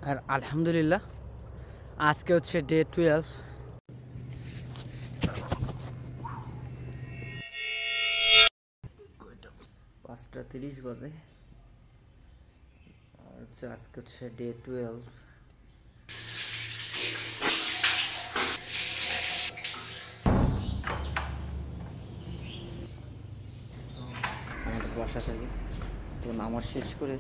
আর আলহামদুলিল্লাহ আজকে হচ্ছে ডে 12। 5:30 বাজে আর আজকে হচ্ছে ডে 12। আমাদের বাসা থেকে তো নামাজ শেষ করে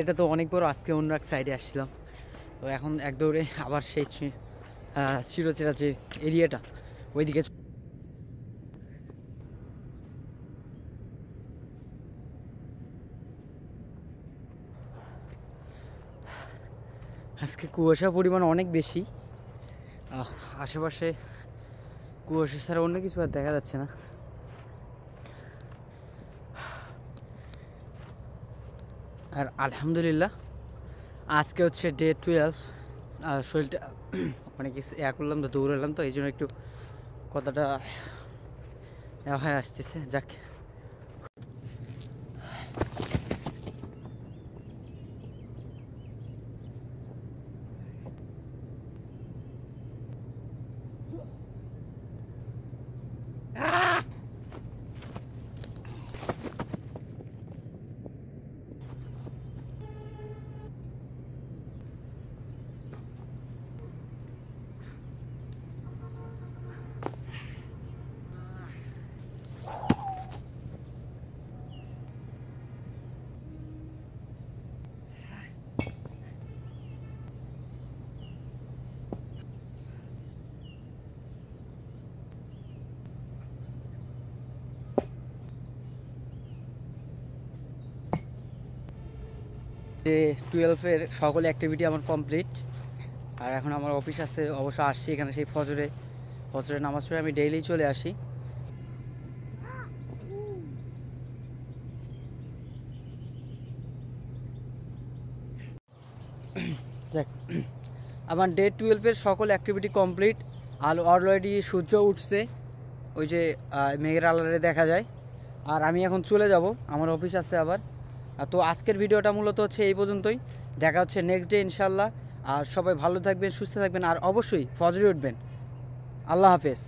এটা তো অনেক বড়। আজকে অন্য এক সাইডে আসছিলাম, তো এখন এক দৌড়ে আবার সেই চিরচেরা যে এরিয়াটা ওইদিকে। আজকে কুয়াশার পরিমাণ অনেক বেশি, আশেপাশে কুয়াশা ছাড়া অন্য কিছু আর দেখা যাচ্ছে না। আর আলহামদুলিল্লাহ আজকে হচ্ছে ডে 12। শরীরটা অনেক করলাম তো, দৌড়ালাম তো, এই জন্য একটু কথাটা হয়ে আসতেছে। যাক, ডে 12-এর সকল অ্যাক্টিভিটি আমার কমপ্লিট। আর এখন আমার অফিস আছে, অবশ্য আসছি এখানে সেই ফজরের নামাজ পড়ে আমি ডেইলি চলে আসি। যাক, আমার ডে 12-এর সকল অ্যাক্টিভিটি কমপ্লিট। আর অলরেডি সূর্য উঠছে, ওই যে মেঘের আড়ালে দেখা যায়। আর আমি এখন চলে যাব, আমার অফিস আছে আবার। তো আজকের ভিডিওটা মূলত হচ্ছে এই পর্যন্তই। দেখা হচ্ছে নেক্সট ডে ইনশাল্লাহ। আর সবাই ভালো থাকবেন, সুস্থ থাকবেন, আর অবশ্যই ফজরে উঠবেন। আল্লাহ হাফেজ।